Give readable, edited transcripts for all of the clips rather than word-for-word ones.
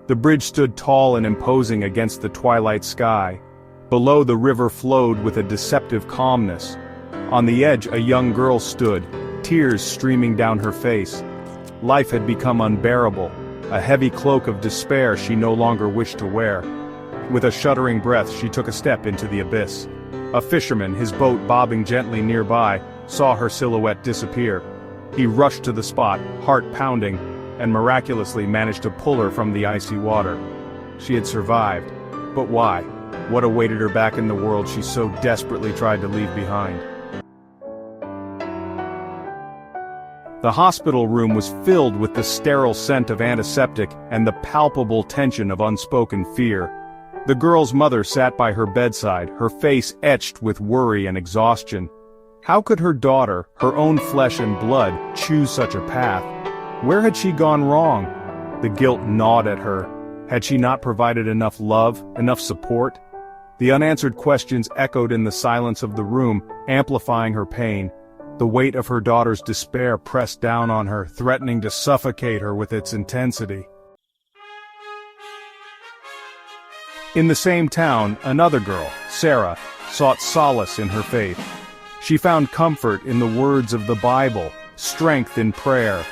The bridge stood tall and imposing against the twilight sky. Below, the river flowed with a deceptive calmness. On the edge, a young girl stood, tears streaming down her face. Life had become unbearable, a heavy cloak of despair she no longer wished to wear. With a shuddering breath, she took a step into the abyss. A fisherman, his boat bobbing gently nearby, saw her silhouette disappear. He rushed to the spot, heart pounding, and miraculously managed to pull her from the icy water. She had survived. But why? What awaited her back in the world she so desperately tried to leave behind? The hospital room was filled with the sterile scent of antiseptic and the palpable tension of unspoken fear. The girl's mother sat by her bedside, her face etched with worry and exhaustion. How could her daughter, her own flesh and blood, choose such a path? Where had she gone wrong? The guilt gnawed at her. Had she not provided enough love, enough support? The unanswered questions echoed in the silence of the room, amplifying her pain. The weight of her daughter's despair pressed down on her, threatening to suffocate her with its intensity. In the same town, another girl, Sarah, sought solace in her faith. She found comfort in the words of the Bible, strength in prayer.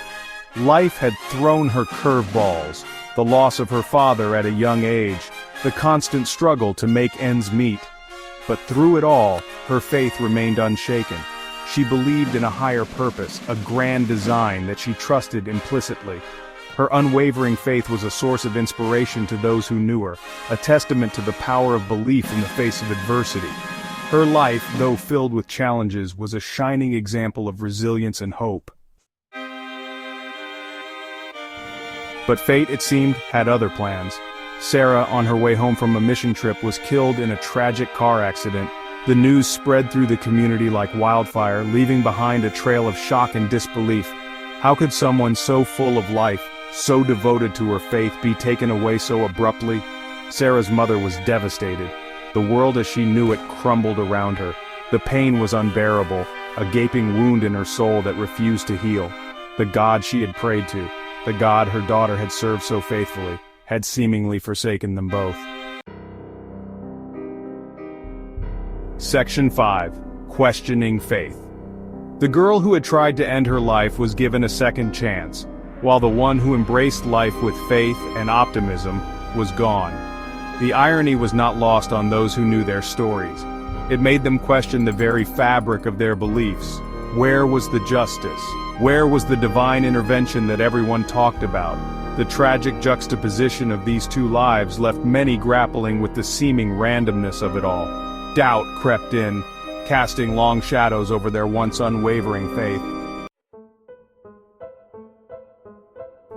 Life had thrown her curveballs, the loss of her father at a young age, the constant struggle to make ends meet. But through it all, her faith remained unshaken. She believed in a higher purpose, a grand design that she trusted implicitly. Her unwavering faith was a source of inspiration to those who knew her, a testament to the power of belief in the face of adversity. Her life, though filled with challenges, was a shining example of resilience and hope. But fate, it seemed, had other plans. Sarah, on her way home from a mission trip, was killed in a tragic car accident. The news spread through the community like wildfire, leaving behind a trail of shock and disbelief. How could someone so full of life, so devoted to her faith, be taken away so abruptly? Sarah's mother was devastated. The world as she knew it crumbled around her. The pain was unbearable, a gaping wound in her soul that refused to heal. The God she had prayed to, the God her daughter had served so faithfully, had seemingly forsaken them both. Section 5. Questioning Faith. The girl who had tried to end her life was given a second chance, while the one who embraced life with faith and optimism was gone. The irony was not lost on those who knew their stories. It made them question the very fabric of their beliefs. Where was the justice? Where was the divine intervention that everyone talked about? The tragic juxtaposition of these two lives left many grappling with the seeming randomness of it all. Doubt crept in, casting long shadows over their once unwavering faith.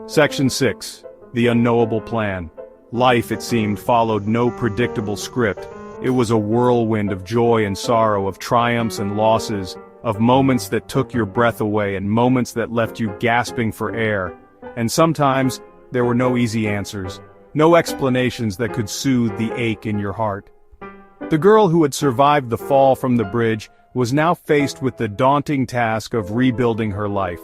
Section 6. The Unknowable Plan. Life, it seemed, followed no predictable script. It was a whirlwind of joy and sorrow, of triumphs and losses, of moments that took your breath away and moments that left you gasping for air. And sometimes, there were no easy answers, no explanations that could soothe the ache in your heart. The girl who had survived the fall from the bridge was now faced with the daunting task of rebuilding her life.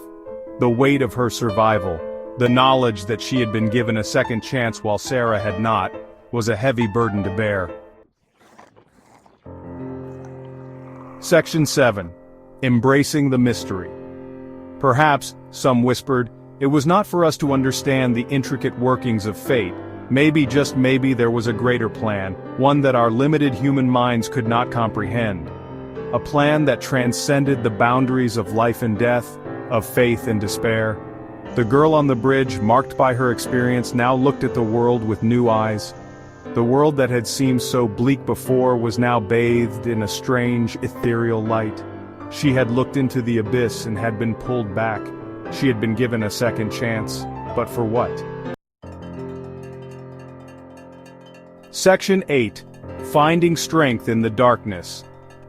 The weight of her survival, the knowledge that she had been given a second chance while Sarah had not, was a heavy burden to bear. Section 7. Embracing the Mystery. Perhaps, some whispered, it was not for us to understand the intricate workings of fate. Maybe, just maybe, there was a greater plan, one that our limited human minds could not comprehend. A plan that transcended the boundaries of life and death, of faith and despair. The girl on the bridge, marked by her experience, now looked at the world with new eyes. The world that had seemed so bleak before was now bathed in a strange, ethereal light. She had looked into the abyss and had been pulled back. She had been given a second chance, but for what? Section 8. Finding Strength in the Darkness.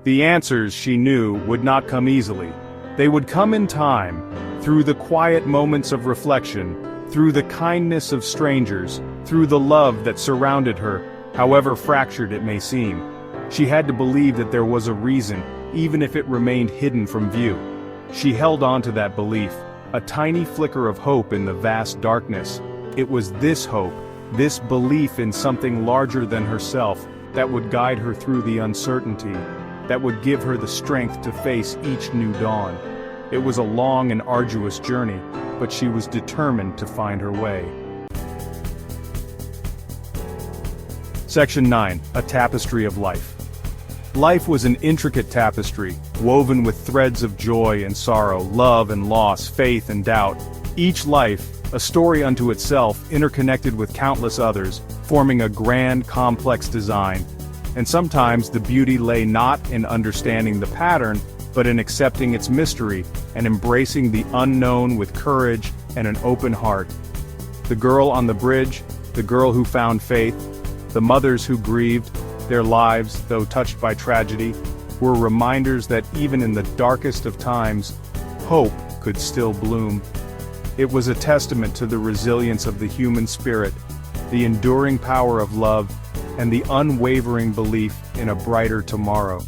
The answers, she knew, would not come easily. They would come in time, through the quiet moments of reflection, through the kindness of strangers, through the love that surrounded her, however fractured it may seem. She had to believe that there was a reason, even if it remained hidden from view. She held on to that belief, a tiny flicker of hope in the vast darkness. It was this hope, This belief in something larger than herself that would guide her through the uncertainty, that would give her the strength to face each new dawn. It was a long and arduous journey, but she was determined to find her way. Section 9. A Tapestry of Life. Life was an intricate tapestry, woven with threads of joy and sorrow, love and loss, faith and doubt. Each life, a story unto itself, interconnected with countless others, forming a grand, complex design. And sometimes the beauty lay not in understanding the pattern, but in accepting its mystery, and embracing the unknown with courage and an open heart. The girl on the bridge, the girl who found faith, the mothers who grieved, their lives, though touched by tragedy, were reminders that even in the darkest of times, hope could still bloom. It was a testament to the resilience of the human spirit, the enduring power of love, and the unwavering belief in a brighter tomorrow.